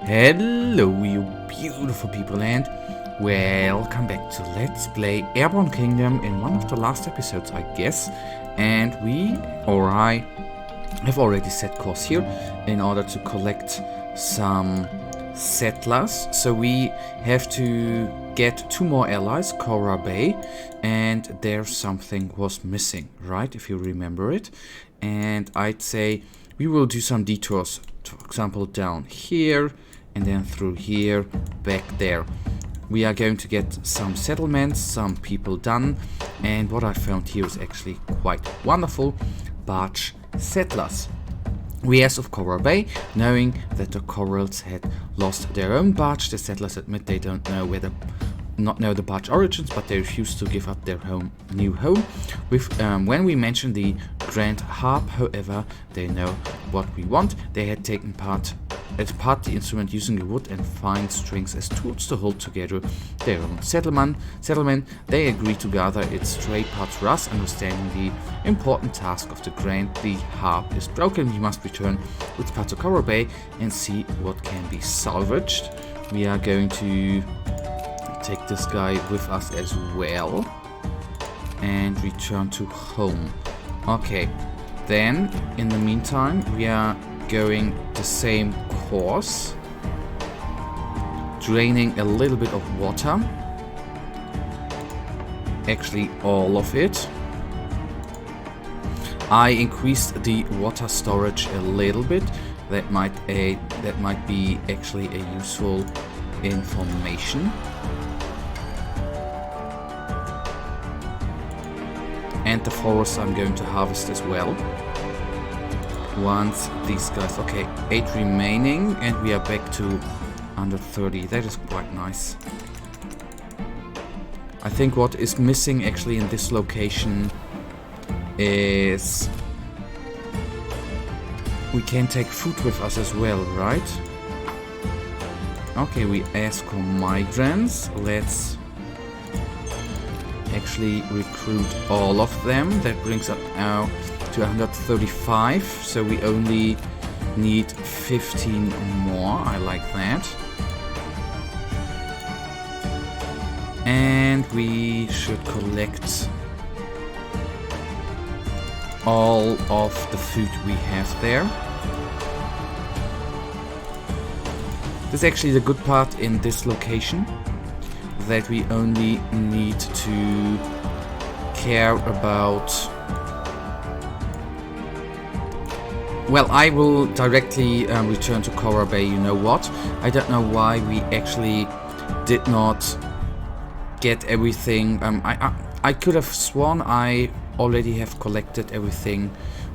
Hello, you beautiful people, and welcome back to Let's Play Airborne Kingdom in one of the last episodes, I guess. And I have already set course here in order to collect some settlers. So we have to get 2 more allies, Cora Bay, and there something was missing, right? If you remember it. And I'd say we will do some detours, for example, down here, and then through here, back there. We are going to get some settlements, some people done, and what I found here is actually quite wonderful. Barge settlers. We as of Coral Bay, knowing that the Corals had lost their own barge. The settlers admit they don't know not know the barge origins, but they refuse to give up their new home. When we mention the Grand Harp, however, they know what we want. They had taken part the instrument using the wood and fine strings as tools to hold together their own settlement. They agree to gather its stray parts for us, understanding the important task of the Grand. The harp is broken. We must return with parts to Coral Bay and see what can be salvaged. We are going to take this guy with us as well and return to home. Okay, then in the meantime we are going the same course, draining a little bit of water, actually all of it. I increased the water storage a little bit. That might be actually a useful information. And the forest I'm going to harvest as well. Once these guys... Okay, 8 remaining and we are back to under 30. That is quite nice. I think what is missing actually in this location is... we can take food with us as well, right? Okay, we ask for migrants. Let's actually recruit all of them. That brings us now to 135, so we only need 15 more. I like that. And we should collect all of the food we have there. This is actually the good part in this location, that we only need to care about... Well, I will directly return to Coral Bay, you know what? I don't know why we actually did not get everything. I could have sworn I already have collected everything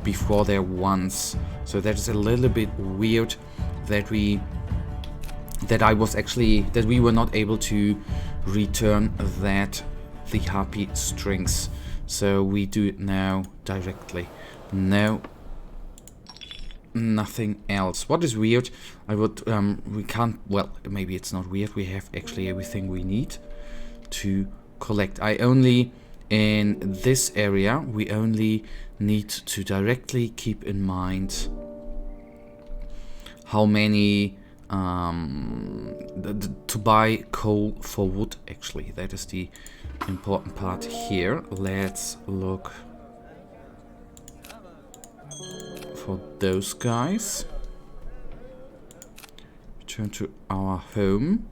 before there once. So that is a little bit weird that we were not able to return the harpy strings. So we do it now directly. No, nothing else. What is weird, we can't, well, maybe it's not weird, we have actually everything we need to collect. In this area, we only need to directly keep in mind how many to buy coal for wood. Actually, that is the important part here. Let's look for those guys. Return to our home,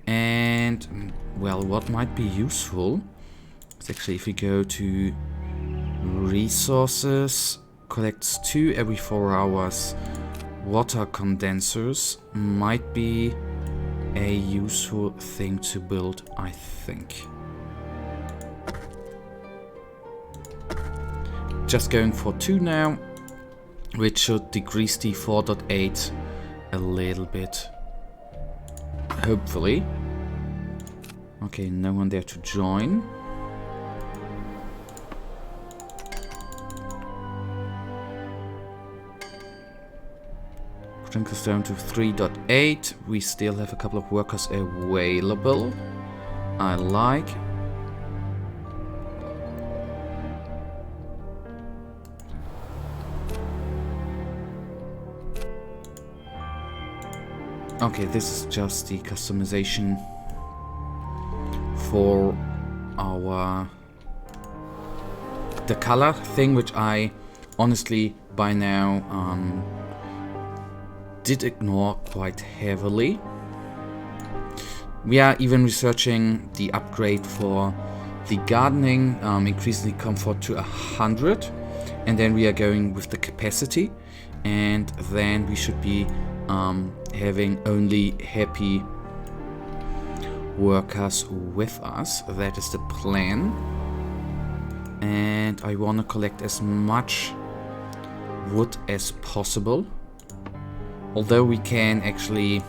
and well, what might be useful is actually if we go to resources, collects 2 every 4 hours. Water condensers might be a useful thing to build, I think. Just going for 2 now, which should decrease the 4.8 a little bit, hopefully. Okay, no one there to join. Brings us down to 3.8. We still have a couple of workers available. I like. Okay, this is just the customization for our the color thing, which I honestly by now did ignore quite heavily. We are even researching the upgrade for the gardening, increasing the comfort to 100, and then we are going with the capacity, and then we should be having only happy workers with us. That is the plan. And I want to collect as much wood as possible, although we can actually,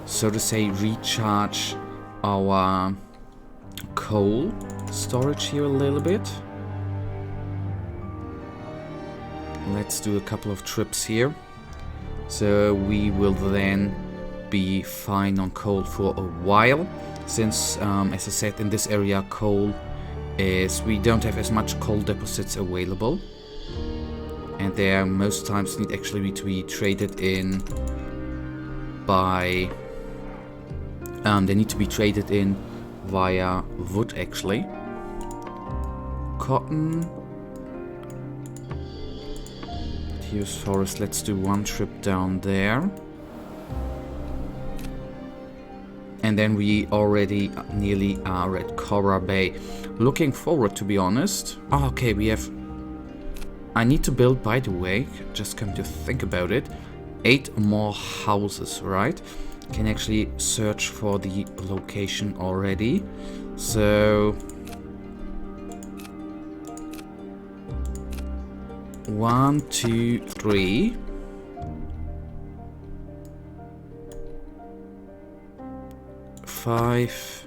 so to say, recharge our coal storage here a little bit. Let's do a couple of trips here, so we will then be fine on coal for a while, since as I said, in this area coal is, we don't have as much coal deposits available, and they most times need actually to be traded in by they need to be traded in via wood actually. Cotton, here's forest. Let's do one trip down there. And then we already nearly are at Cora Bay. Looking forward, to be honest. Oh, okay, we have... I need to build, by the way, just come to think about it, 8 more houses, right? Can actually search for the location already. So... 1, 2, 3... 5.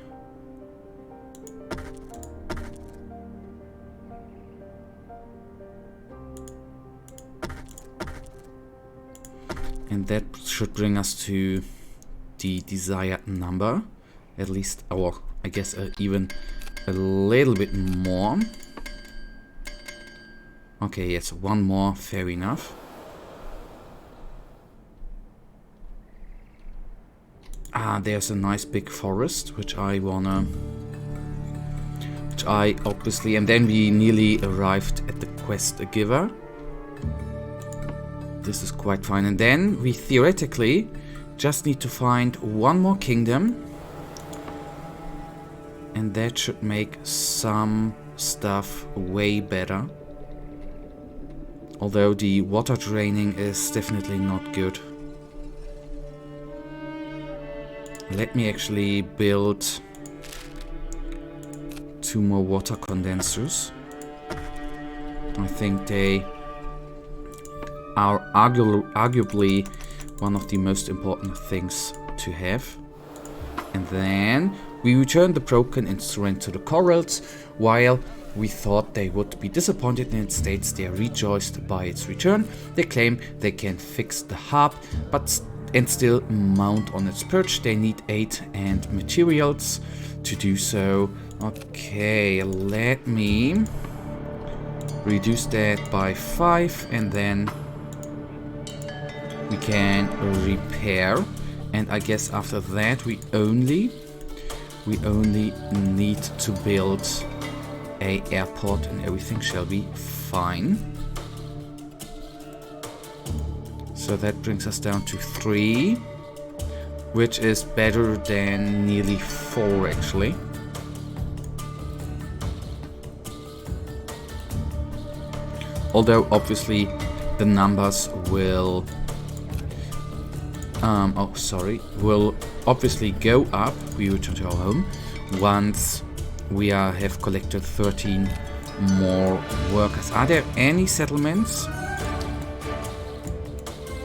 And that should bring us to the desired number, at least, or I guess even a little bit more. Okay, yes, one more, fair enough. Ah, there's a nice big forest, which I wanna... Which I obviously... And then we nearly arrived at the quest giver. This is quite fine. And then we theoretically just need to find one more kingdom. And that should make some stuff way better. Although the water draining is definitely not good. Let me actually build 2 more water condensers. I think they are arguably one of the most important things to have. And then we return the broken instrument to the corals. While we thought they would be disappointed in its states, they are rejoiced by its return. They claim they can fix the harp, and still mount on its perch. They need aid and materials to do so. Okay, let me reduce that by 5, and then we can repair. And I guess after that we only need to build a airport and everything shall be fine. So that brings us down to 3, which is better than nearly 4 actually. Although obviously the numbers will will obviously go up. We return to our home once we have collected 13 more workers. Are there any settlements?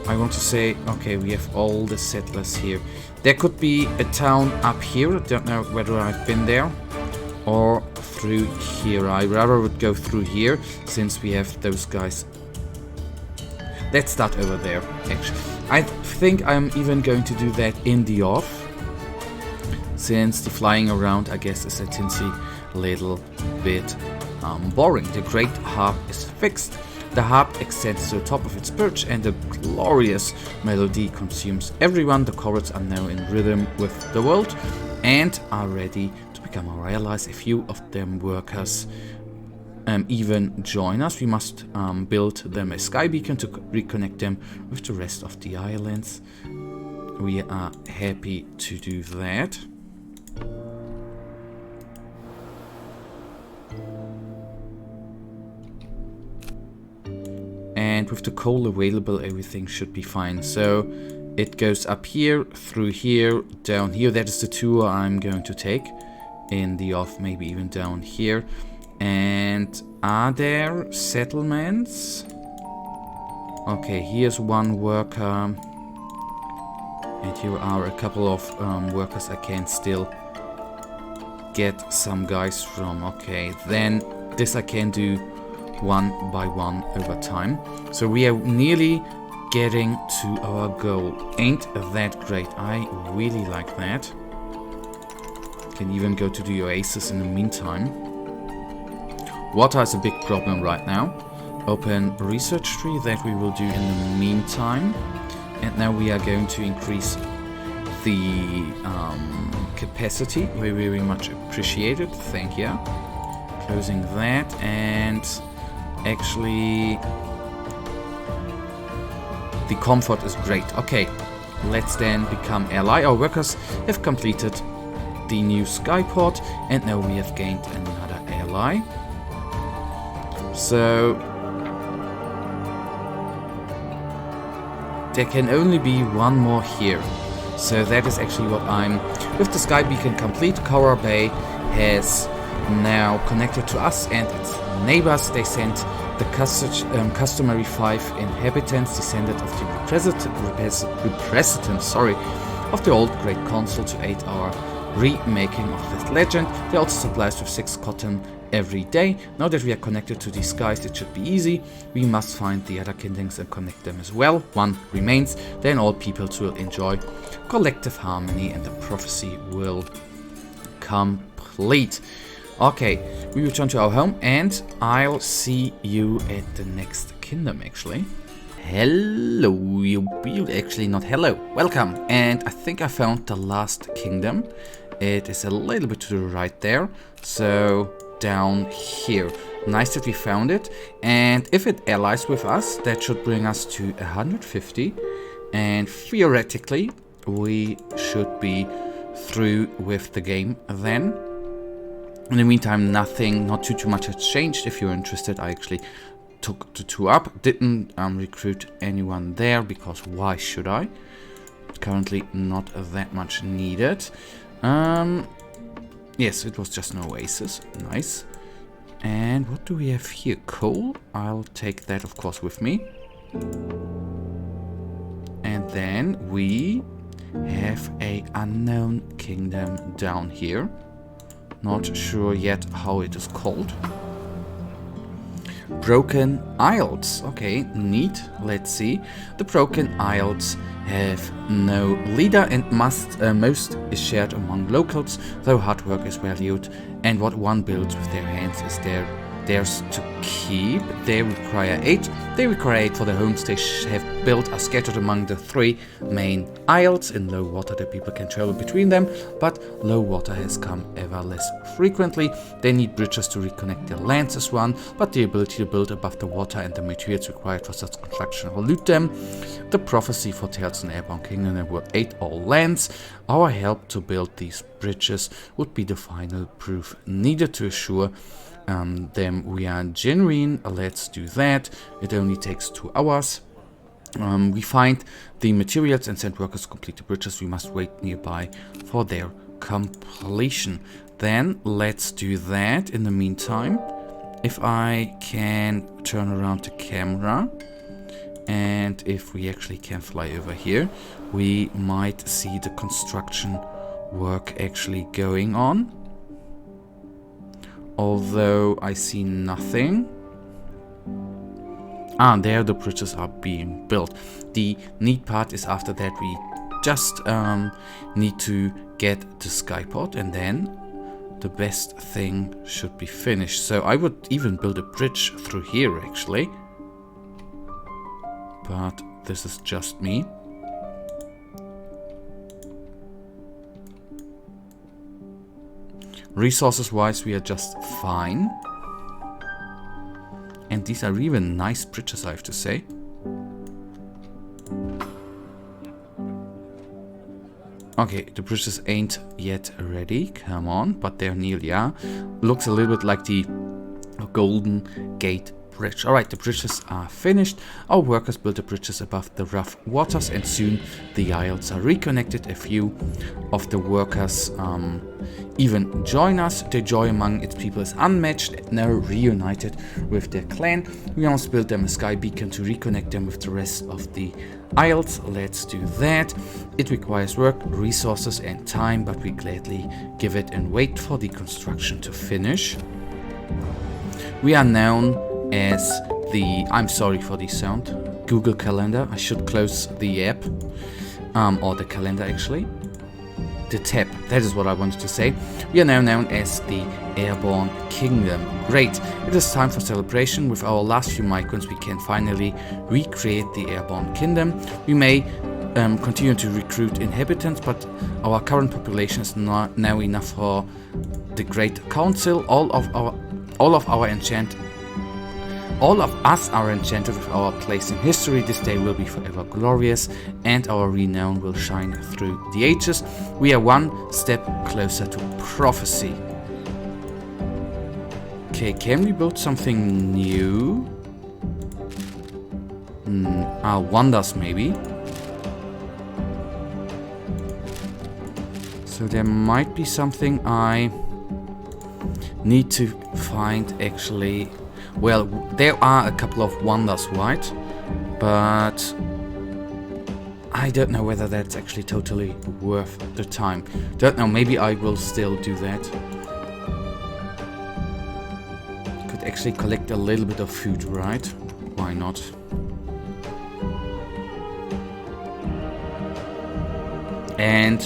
I want to say, okay, we have all the settlers here. There could be a town up here. I don't know whether I've been there. Or through here. I rather would go through here, since we have those guys. Let's start over there, actually. I think I'm even going to do that in the off, since the flying around, I guess, is a tinsy little bit boring. The great harp is fixed. The harp extends to the top of its perch and a glorious melody consumes everyone. The chords are now in rhythm with the world and are ready to become our allies. A few of them workers even join us. We must build them a sky beacon to reconnect them with the rest of the islands. We are happy to do that. And with the coal available, everything should be fine. So it goes up here, through here, down here. That is the tour I'm going to take in the off, maybe even down here. And are there settlements? Okay, here's one worker. And here are a couple of workers I can still get some guys from. Okay, then this I can do one by one over time. So we are nearly getting to our goal. Ain't that great? I really like that. Can even go to the oasis in the meantime. Water is a big problem right now. Open research tree, that we will do in the meantime. And now we are going to increase the capacity. We very much appreciate it. Thank you. Closing that, and actually the comfort is great. Okay, let's then become ally. Our workers have completed the new skyport, and now we have gained another ally. So there can only be one more here. So that is actually what I'm... With the sky beacon complete, Cora Bay has now connected to us and its neighbors. They sent the customary 5 inhabitants, descended of the representatives of the old great consul, to aid our remaking of this legend. They also supply us with 6 cotton every day. Now that we are connected to these guys, it should be easy. We must find the other kingdoms and connect them as well. One remains, then all peoples will enjoy collective harmony and the prophecy will complete. Okay, we return to our home and I'll see you at the next kingdom actually. Hello, you actually not hello, welcome. And I think I found the last kingdom. It is a little bit to the right there, so down here. Nice that we found it, and if it allies with us, that should bring us to 150, and theoretically we should be through with the game then. In the meantime, not too much has changed. If you're interested, I actually took the 2 up. Didn't recruit anyone there, because why should I? Currently not that much needed. Yes, it was just an oasis. Nice. And what do we have here? Coal? I'll take that, of course, with me. And then we have a unknown kingdom down here. Not sure yet how it is called. Broken Isles. Okay, neat. Let's see. The Broken Isles have no leader and most is shared among locals, though hard work is valued, and what one builds with their hands is theirs to keep. They require 8. They require 8 for the homes they have built are scattered among the 3 main isles. In low water, the people can travel between them, but low water has come ever less frequently. They need bridges to reconnect their lands as one, but the ability to build above the water and the materials required for such construction elude them. The prophecy foretells an airborne kingdom that would aid all lands. Our help to build these bridges would be the final proof needed to assure them we are genuine. Let's do that. It only takes 2 hours. We find the materials and send workers to complete the bridges. We must wait nearby for their completion. Then let's do that. In the meantime, if I can turn around the camera, and if we actually can fly over here, we might see the construction work actually going on. Although I see nothing. There the bridges are being built. The neat part is after that we just need to get the skyport, and then the best thing should be finished. So I would even build a bridge through here actually. but this is just me. Resources wise, we are just fine. And these are even nice bridges, I have to say. Okay, the bridges ain't yet ready, come on, but they're nearly are. Looks a little bit like the Golden Gate Bridge. Alright, the bridges are finished. Our workers built the bridges above the rough waters and soon the isles are reconnected. A few of the workers even join us. The joy among its people is unmatched, now reunited with their clan. We almost built them a sky beacon to reconnect them with the rest of the isles. Let's do that. It requires work, resources and time, but we gladly give it and wait for the construction to finish. We are known as the, I'm sorry for the sound, Google Calendar. I should close the app, or the calendar actually. The tab, that is what I wanted to say. We are now known as the Airborne Kingdom. Great, it is time for celebration. With our last few migrants we can finally recreate the Airborne Kingdom. We may continue to recruit inhabitants, but our current population is not now enough for the Great Council. All of us are enchanted with our place in history. This day will be forever glorious, and our renown will shine through the ages. We are one step closer to prophecy. Okay, can we build something new? Wonders maybe. So there might be something I need to find actually. Well, there are a couple of wonders, right? But I don't know whether that's actually totally worth the time. Don't know, maybe I will still do that. Could actually collect a little bit of food, right? Why not? And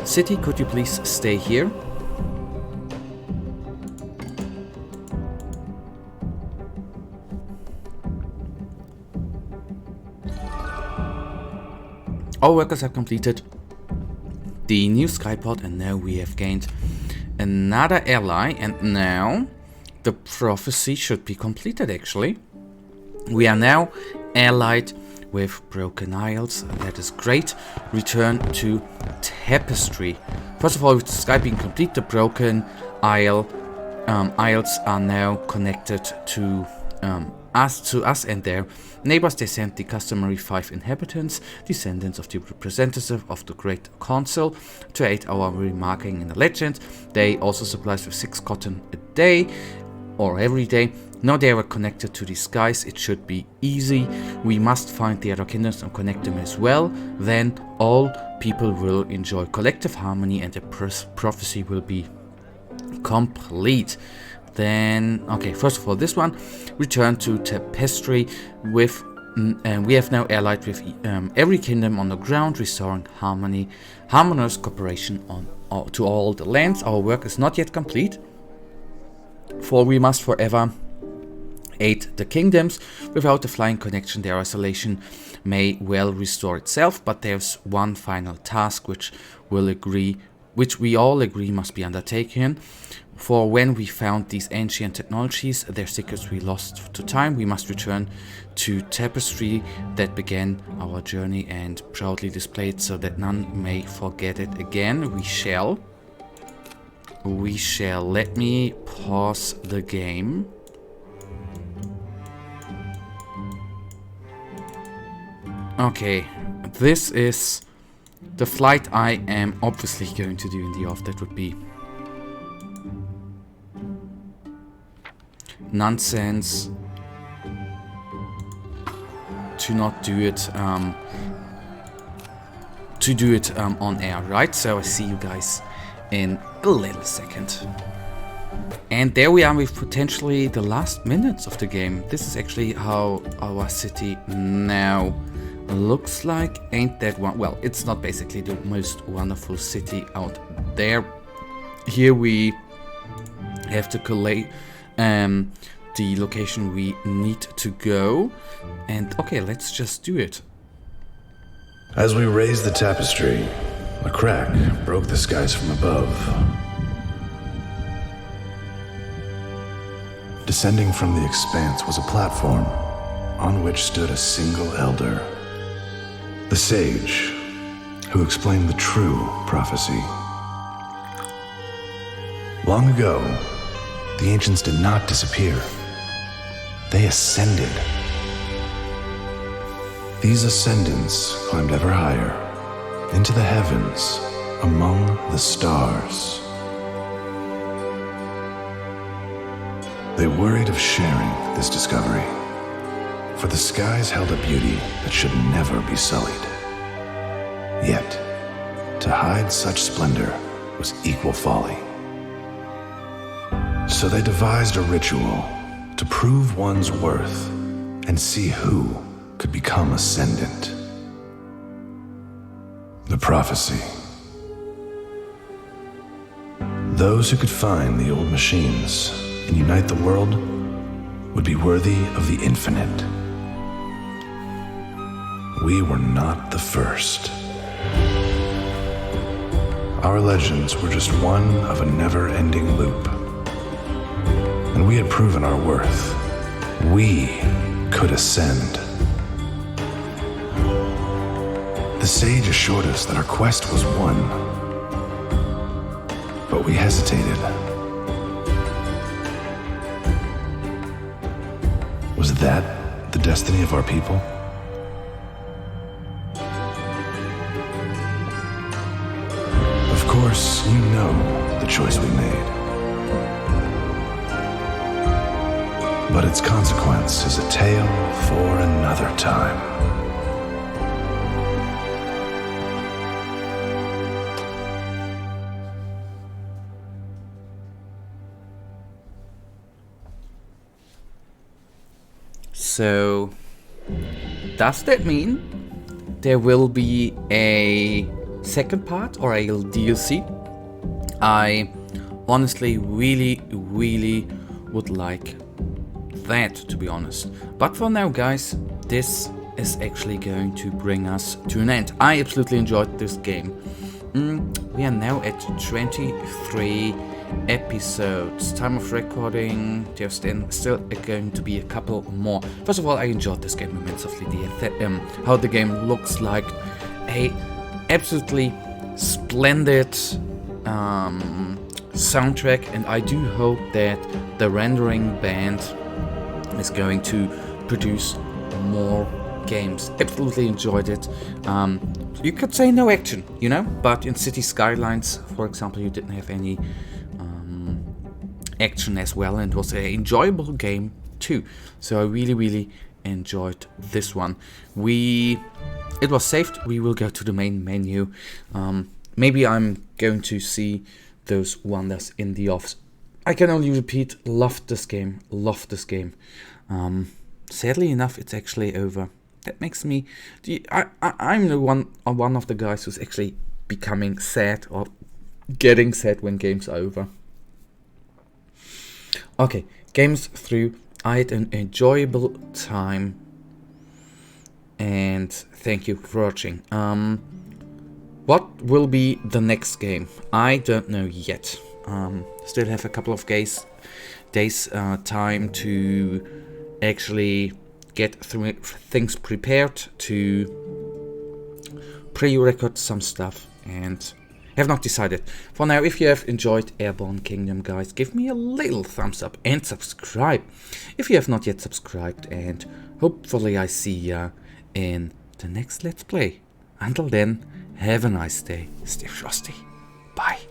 city, could you please stay here? Our workers have completed the new skyport, and now we have gained another ally, and now the prophecy should be completed actually. We are now allied with Broken Isles, that is great. Return to Tapestry. First of all, with the sky being complete, the Broken Isles are now connected to us and their neighbors. They sent the customary 5 inhabitants, descendants of the representative of the Great Council, to aid our remarking in the legend. They also supply us with 6 cotton a day, or every day. Now they are connected to the skies, it should be easy. We must find the other kingdoms and connect them as well. Then all people will enjoy collective harmony and the prophecy will be complete. Then, okay, first of all, this one, return to Tapestry. With we have now allied with every kingdom on the ground, restoring harmonious cooperation to all the lands. Our work is not yet complete, for we must forever aid the kingdoms. Without the flying connection, their isolation may well restore itself, but there's one final task which we all agree must be undertaken. For when we found these ancient technologies, their secrets we lost to time, we must return to Tapestry that began our journey and proudly display it so that none may forget it again. We shall. Let me pause the game. Okay, this is the flight I am obviously going to do in the off. That would be nonsense to not do it on air, right? So I see you guys in a little second. And there we are with potentially the last minutes of the game. This is actually how our city now looks like. Ain't that one? Well, it's not basically the most wonderful city out there. Here we have to the location we need to go. And okay, let's just do it. As we raised the tapestry, a crack broke the skies from above. Descending from the expanse was a platform on which stood a single elder, the sage who explained the true prophecy. Long ago, the ancients did not disappear. They ascended. These ascendants climbed ever higher into the heavens among the stars. They worried of sharing this discovery, for the skies held a beauty that should never be sullied. Yet, to hide such splendor was equal folly. So they devised a ritual to prove one's worth and see who could become ascendant. The prophecy. Those who could find the old machines and unite the world would be worthy of the infinite. We were not the first. Our legends were just one of a never-ending loop. And we had proven our worth. We could ascend. The sage assured us that our quest was won. But we hesitated. Was that the destiny of our people? Of course, you know the choice we made. But its consequence is a tale for another time. So, does that mean there will be a second part or a DLC? I honestly really would like that, to be honest. But for now, guys, this is actually going to bring us to an end. I absolutely enjoyed this game. We are now at 23 episodes. Time of recording, there's still going to be a couple more. First of all, I enjoyed this game immensely. How the game looks like a absolutely splendid soundtrack, and I do hope that the rendering band is going to produce more games. Absolutely enjoyed it. You could say no action, you know, but in City Skylines, for example, you didn't have any action as well, and it was an enjoyable game too. So I really enjoyed this one. It was saved. We will go to the main menu. Maybe I'm going to see those wonders in the office. I can only repeat, loved this game. Sadly enough, it's actually over. That makes me... I'm the one of the guys who's actually becoming sad or getting sad when games are over. Okay, games through. I had an enjoyable time. And thank you for watching. What will be the next game? I don't know yet. Still have a couple of days time to actually get through things prepared, to pre-record some stuff, and have not decided. For now, if you have enjoyed Airborne Kingdom, guys, give me a little thumbs up and subscribe if you have not yet subscribed, and hopefully I see ya in the next Let's Play. Until then, have a nice day. Stay frosty. Bye.